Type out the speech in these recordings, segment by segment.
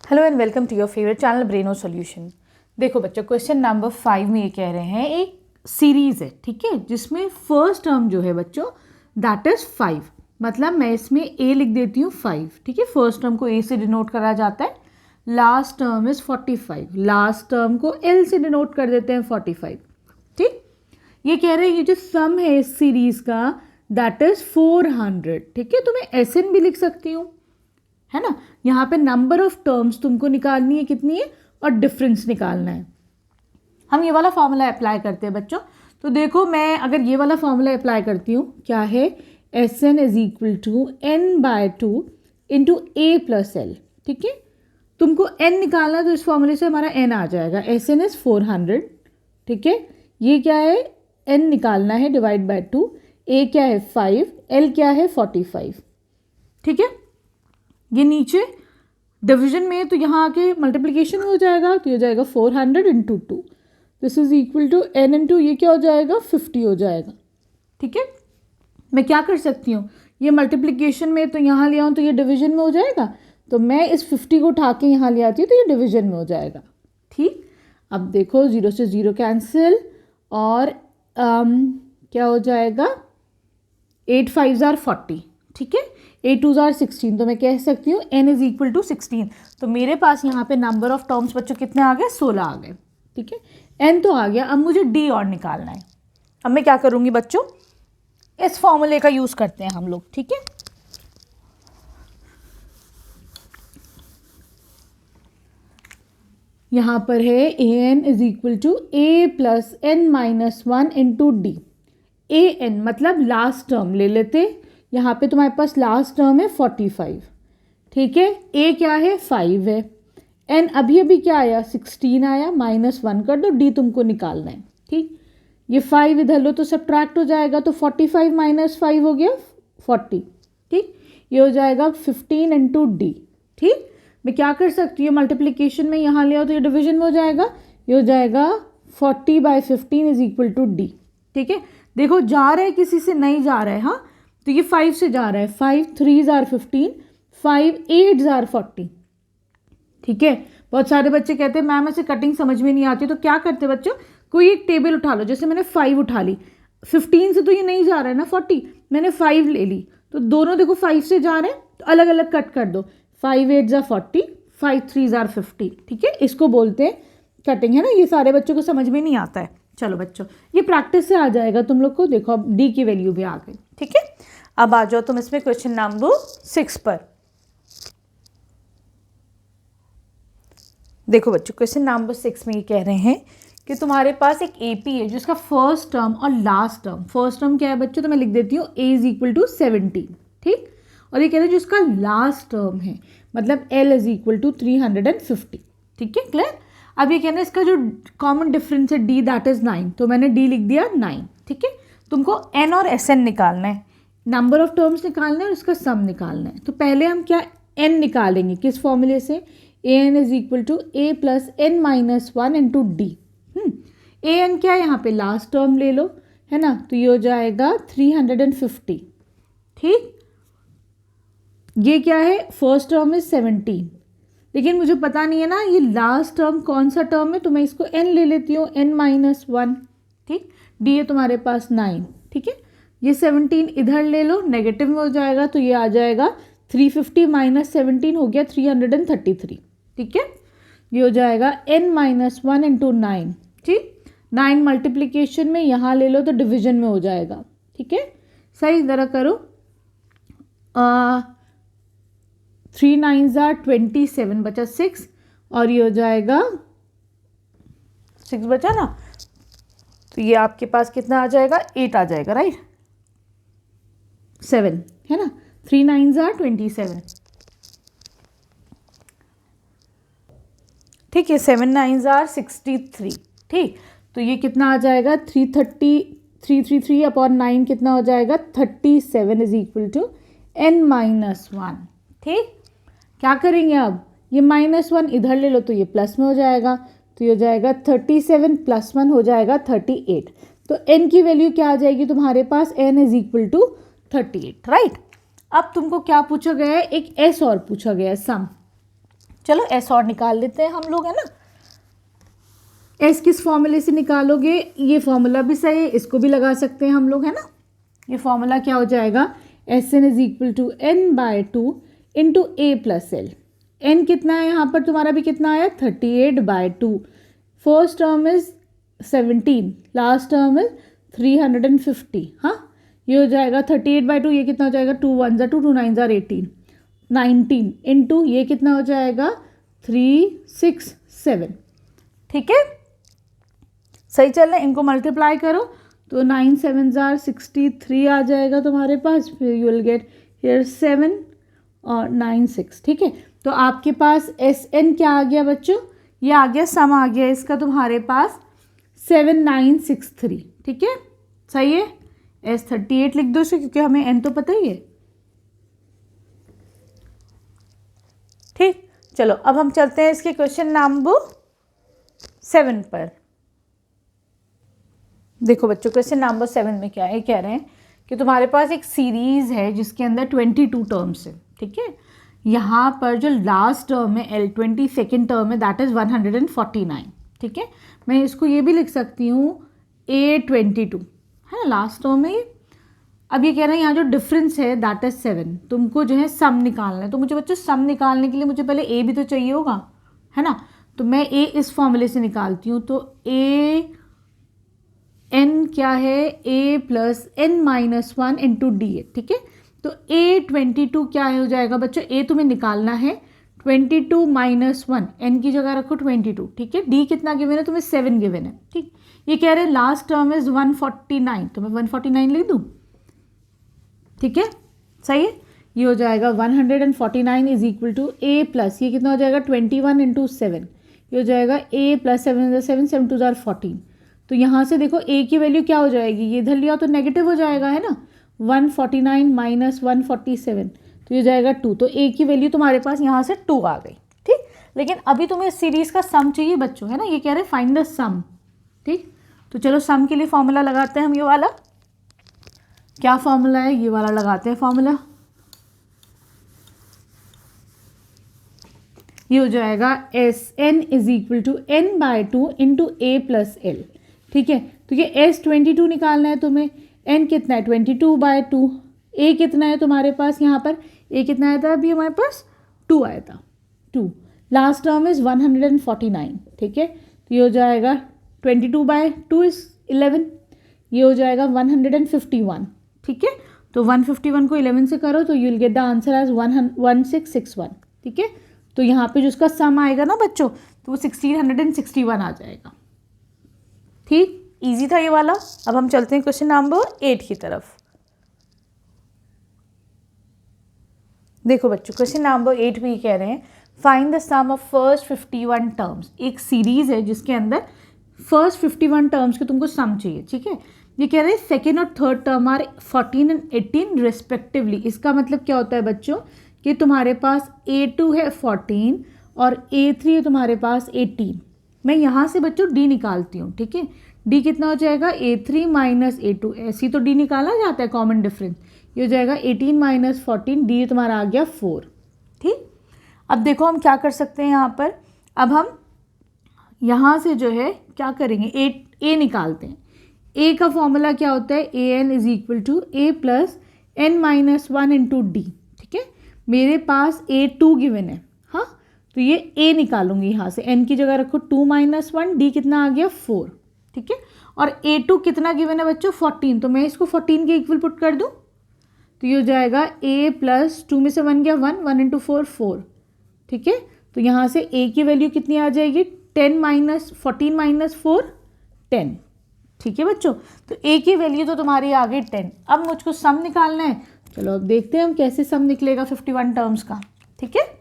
Hello and welcome to your favourite channel Breno solution. देखो बच्चों, question number 5 में ये कह रहे हैं एक सीरीज है, ठीक है, जिसमें फर्स्ट टर्म जो है बच्चों दैट इज 5। मतलब मैं इसमें ए लिख देती हूँ 5, ठीक है। फर्स्ट टर्म को ए से डिनोट करा जाता है। Last term is 45, last term को एल से डिनोट कर देते हैं 45, ठीक। ये कह रहे हैं ये जो सम है इस सीरीज का दैट इज 400, ठीक है। तो मैं एस एन भी लिख सकती हूँ, है ना। यहाँ पे नंबर ऑफ टर्म्स तुमको निकालनी है कितनी है और डिफरेंस निकालना है। हम ये वाला फॉर्मूला अप्लाई करते हैं बच्चों। तो देखो, मैं अगर ये वाला फॉर्मूला अप्लाई करती हूँ, क्या है, S N is equal to N by 2 into A plus L, ठीक है। तुमको एन निकालना, तो इस फॉर्मूले से हमारा एन आ जाएगा। एस एन इज 400, ठीक है। ये क्या है, एन निकालना है डिवाइड बाय 2, ए क्या है 5, एल क्या है 45, ठीक है। ये नीचे डिवीजन में, तो यहाँ आके मल्टीप्लिकेशन हो जाएगा, तो ये हो जाएगा 400 into 2, this is equal to N into ये क्या हो जाएगा 50 हो जाएगा, ठीक है। मैं क्या कर सकती हूँ, ये मल्टीप्लिकेशन में तो यहाँ ले आऊँ तो ये डिवीजन में हो जाएगा, तो मैं इस 50 को उठा के यहाँ ले आती हूँ तो ये डिवीजन में हो जाएगा, ठीक। अब देखो 0 से 0 कैंसिल और क्या हो जाएगा 8 5 आर 40, ठीक है। 8 2 आर 16, तो मैं कह सकती हूँ n इज इक्वल टू 16। तो मेरे पास यहाँ पे नंबर ऑफ टर्म्स बच्चों कितने आ गए, 16 आ गए, ठीक है। n तो आ गया, अब मुझे d और निकालना है। अब मैं क्या करूँगी बच्चों, इस फॉर्मूले का यूज़ करते हैं हम लोग, ठीक है। यहाँ पर है an is equal to a plus n minus 1 into D. A N मतलब लास्ट टर्म ले लेते, यहाँ पे तुम्हारे पास लास्ट टर्म है 45, ठीक है। ए क्या है 5 है, एन अभी अभी क्या आया 16 आया, माइनस 1 कर दो, डी तुमको निकालना है, ठीक। ये 5 इधर लो तो सब्ट्रैक्ट हो जाएगा, तो 45 माइनस 5 हो गया 40, ठीक। ये हो जाएगा 15 इंटू डी, ठीक। मैं क्या कर सकती हूँ, मल्टीप्लीकेशन में यहाँ ले आओ तो ये डिवीजन में हो जाएगा, ये हो जाएगा 40 by 15 is equal to D, ठीक है। देखो जा रहा है किसी से नहीं जा रहा है, हाँ, तो ये 5 से जा रहा है, 5 3 आर 15, 5 8 आर 40, ठीक है। बहुत सारे बच्चे कहते हैं मैम ऐसे कटिंग समझ में नहीं आती, तो क्या करते बच्चों, कोई एक टेबल उठा लो। जैसे मैंने 5 उठा ली, 15 से तो ये नहीं जा रहा है ना 40, मैंने 5 ले ली, तो दोनों देखो 5 से जा रहे हैं, तो अलग अलग कट कर दो, 5 8 आर 40, 5 3 आर 50, ठीक है। इसको बोलते हैं कटिंग, है ना। ये सारे बच्चों को समझ में नहीं आता है। चलो बच्चों, ये प्रैक्टिस से आ जाएगा तुम लोग को। देखो अब डी की वैल्यू भी आ गई, ठीक है। अब आ जाओ तुम इसमें क्वेश्चन नंबर 6 पर। देखो बच्चों, क्वेश्चन नंबर 6 में ये कह रहे हैं कि तुम्हारे पास एक एपी है जिसका फर्स्ट टर्म और लास्ट टर्म, फर्स्ट टर्म क्या है बच्चों, तो मैं लिख देती हूँ ए इज इक्वल टू 17, ठीक। और ये कह रहे हैं जिसका लास्ट टर्म है मतलब एल इज इक्वल टू 350, ठीक है, क्लियर। अब ये कहना है इसका जो कॉमन डिफरेंस है डी दैट इज 9, तो मैंने डी लिख दिया 9, ठीक है। तुमको एन और एस एन निकालना है, नंबर ऑफ टर्म्स निकालना है और इसका सम निकालना है। तो पहले हम क्या एन निकालेंगे, किस फॉर्मूले से, A N is equal to A plus N minus 1 into D. A N क्या है, यहाँ पे लास्ट टर्म ले लो, है ना, तो ये हो जाएगा 350, ठीक। ये क्या है, फर्स्ट टर्म इज 17, लेकिन मुझे पता नहीं है ना ये लास्ट टर्म कौन सा टर्म है, तो मैं इसको n ले लेती हूँ, n माइनस 1, ठीक। डी है तुम्हारे पास 9, ठीक है। ये 17 इधर ले लो, नेगेटिव में हो जाएगा, तो ये आ जाएगा 350 माइनस 17 हो गया 333, ठीक है। ये हो जाएगा n माइनस 1 इंटू 9, ठीक। 9 मल्टीप्लीकेशन में यहाँ ले लो तो डिवीजन में हो जाएगा, ठीक है। सही ज़रा करो, 3 9 आर 27 बचा 6, और ये हो जाएगा 6 बचा ना, तो ये आपके पास कितना आ जाएगा 8 आ जाएगा, राइट, 7 है ना, 3 9 आर 27, ठीक है। 7 9 आर 63, ठीक। तो ये कितना आ जाएगा 333 अपॉन 9 कितना हो जाएगा 37 is equal to n minus 1, ठीक। क्या करेंगे अब, ये माइनस 1 इधर ले लो तो ये प्लस में हो जाएगा, तो ये हो जाएगा 37 प्लस 1 हो जाएगा 38। तो n की वैल्यू क्या आ जाएगी तुम्हारे पास, n is equal to 38, right. अब तुमको क्या पूछा गया है, एक s और पूछा गया है, सम। चलो एस और निकाल लेते हैं हम लोग, है ना। एस किस फॉर्मूले से निकालोगे, ये फॉर्मूला भी सही है, इसको भी लगा सकते हैं हम लोग, है ना। ये फॉर्मूला क्या हो जाएगा, S N is equal to N by 2 into A plus L. N कितना है यहाँ पर तुम्हारा भी कितना आया, 38 by 2। First term is 17, last term is 350। हाँ, ये हो जाएगा 38 बाय 2, ये कितना हो जाएगा, 2 1 2 2 9 18, 19 इंटू ये कितना हो जाएगा 367। ठीक है, सही चल रहा है। इनको मल्टीप्लाई करो तो 9 7 63 आ जाएगा तुम्हारे पास, फिर यू विल गेट हियर 7 और 9 6। ठीक है, तो आपके पास एस एन क्या आ गया बच्चों, ये आ गया, सम आ गया इसका तुम्हारे पास 7963। ठीक है, सही है। एस 38 लिख दो इसे, क्योंकि हमें एन तो पता ही है। ठीक, चलो अब हम चलते हैं इसके क्वेश्चन नंबर 7 पर। देखो बच्चों, क्वेश्चन नंबर 7 में क्या है, कह रहे हैं कि तुम्हारे पास एक सीरीज है जिसके अंदर 22 टर्म्स है। ठीक है, यहाँ पर जो लास्ट टर्म है एल 22nd टर्म है, दैट इज 149। ठीक है, मैं इसको ये भी लिख सकती हूँ A22, है ना, लास्ट टर्म है ये। अब ये कह रहे हैं यहाँ जो डिफरेंस है दैट इज 7, तुमको जो है सम निकालना है। तो मुझे बच्चों सम निकालने के लिए मुझे पहले ए भी तो चाहिए होगा, है ना। तो मैं ए इस फॉर्मूले से निकालती हूँ, तो ए एन क्या है, A plus N minus 1 into D है। ठीक है, तो A22 क्या है हो जाएगा बच्चों, ए तुम्हें निकालना है 22 माइनस 1, एन की जगह रखो 22। ठीक है, डी कितना गिवन है तुम्हें, 7 गिवन है। ठीक, ये कह रहे हैं लास्ट टर्म इज 149, तो मैं 149 लिख दूँ। ठीक है, सही है। ये हो जाएगा 149 is equal to A plus, ये कितना हो जाएगा 21 इंटू 7, ये हो जाएगा ए प्लस 7 7 7 2 14। तो यहाँ से देखो ए की वैल्यू क्या हो जाएगी, ये इधर लिया तो नेगेटिव हो जाएगा, है ना। 149 माइनस 147, तो ये जाएगा 2। तो ए की वैल्यू तुम्हारे पास यहाँ से 2 आ गई। ठीक, लेकिन अभी तुम्हें इस सीरीज का सम चाहिए बच्चों, है ना। ये कह रहे हैं फाइंड द सम। ठीक, तो चलो सम के लिए फॉर्मूला लगाते हैं हम, ये वाला क्या फॉर्मूला है, ये वाला लगाते हैं फॉर्मूला। ये हो जाएगा S N is equal to N by 2 into A plus L. ठीक है, तो ये एस 22 निकालना है तुम्हें, एन कितना है 22 बाय 2, ए कितना है तुम्हारे पास यहाँ पर, ए कितना आया था अभी हमारे पास 2 आया था, 2। Last term is 149। ठीक है, तो ये हो जाएगा 22 बाय 2 इज 11, ये हो जाएगा 151। ठीक है, तो 151 को 11 से करो तो you will get the answer as 1661। ठीक है, तो यहाँ पे जो उसका सम आएगा ना बच्चों, तो वो 1661 आ जाएगा। ठीक, इजी था ये वाला। अब हम चलते हैं क्वेश्चन नंबर 8 की तरफ। देखो बच्चों, क्वेश्चन नंबर 8 में ये कह रहे हैं find the sum of first 51 terms. एक सीरीज है जिसके अंदर फर्स्ट 51 टर्म्स के तुमको सम चाहिए। ठीक है, ये कह रहे हैं सेकेंड और third term are 14 and 18 respectively. इसका मतलब क्या होता है बच्चों कि तुम्हारे पास A2 है 14 और A3 है तुम्हारे पास 18। मैं यहाँ से बच्चों D निकालती हूँ। ठीक है, D कितना हो जाएगा, A3 माइनस A2, ऐसे ही तो D निकाला जाता है, कॉमन डिफरेंस। ये हो जाएगा 18 माइनस 14, D तुम्हारा आ गया 4। ठीक, अब देखो हम क्या कर सकते हैं यहाँ पर। अब हम यहाँ से जो है क्या करेंगे, A निकालते हैं। A का फॉर्मूला क्या होता है, AN is equal to A plus N minus 1 into D. ठीक है, मेरे पास A2 गिवन है, हाँ, तो ये A निकालूंगी यहाँ से, N की जगह रखो 2 माइनस 1, D कितना आ गया 4। ठीक है, और A2 कितना गिवन है बच्चों 14, तो मैं इसको 14 के इक्वल पुट कर दूँ, तो ये हो जाएगा A प्लस 2 में से 1 गया 1, 1 इंटू 4 4। ठीक है, तो यहाँ से A की वैल्यू कितनी आ जाएगी, 10 माइनस 14 माइनस 4 10। ठीक है बच्चों, तो A की वैल्यू तो तुम्हारी आ गई 10। अब मुझको सम निकालना है, चलो अब देखते हैं हम कैसे सम निकलेगा 51 टर्म्स का। ठीक है,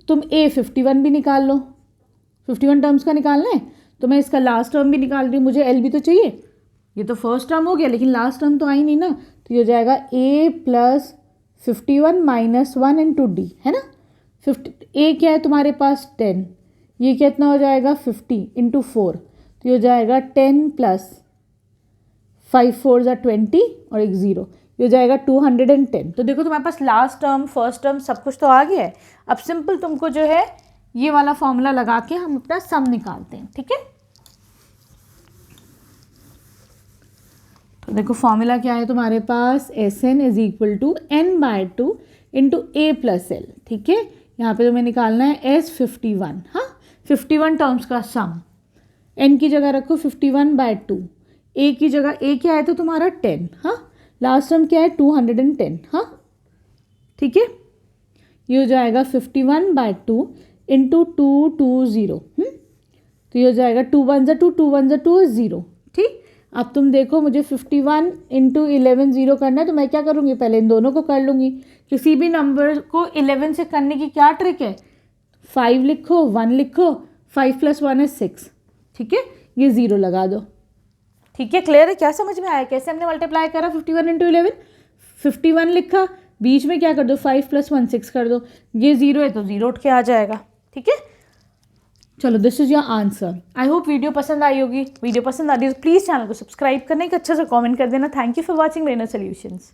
तुम A 51 भी निकाल लो, 51 टर्म्स का निकालना है, तो मैं इसका लास्ट टर्म भी निकाल रही हूँ, मुझे L भी तो चाहिए। ये तो फर्स्ट टर्म हो गया, लेकिन लास्ट टर्म तो आई नहीं ना, तो ये हो जाएगा A plus 51 minus 1 into D, है ना। A क्या है तुम्हारे पास 10, ये कितना हो जाएगा 50 इंटू 4, तो ये हो जाएगा 10 प्लस 5 4 20 और एक 0, ये हो जाएगा 210। तो देखो तुम्हारे पास लास्ट टर्म, फर्स्ट टर्म सब कुछ तो आ गया है। अब सिंपल तुमको जो है ये वाला फॉर्मूला लगा के हम अपना सम निकालते हैं, ठीक है। तो देखो फॉर्मूला क्या है तुम्हारे पास, Sn is equal to n/2 into a plus L, ठीक है। यहाँ पे तुम्हें निकालना है S51, हाँ 51 टर्म्स का सम। n की जगह रखो 51/2, a की जगह a क्या है तो तुम्हारा 10, हाँ लास्ट टर्म क्या है 210, हाँ ठीक है। ये हो जाएगा 51/2 इंटू 220, तो ये हो जाएगा 2 1 2 2 1 2 0, ठीक। अब तुम देखो मुझे 51 इंटू 11 0 करना है, तो मैं क्या करूँगी, पहले इन दोनों को कर लूँगी। किसी भी नंबर को 11 से करने की क्या ट्रिक है, 5 लिखो 1 लिखो, 5 + 1 is 6, ठीक है। ये 0 लगा दो, ठीक है। क्लियर है, क्या समझ में आया कैसे हमने मल्टीप्लाई करा 51 इंटू 11। 51 लिखा, बीच में क्या कर दो 5 + 1 6 कर दो, ये 0 है तो 0 उठ के आ जाएगा, ठीक है। चलो this is your answer. I hope video पसंद आई होगी। वीडियो पसंद आ रही है तो प्लीज़ चैनल को सब्सक्राइब करना, एक अच्छा सा कमेंट कर देना। Thank you for watching Breno solutions.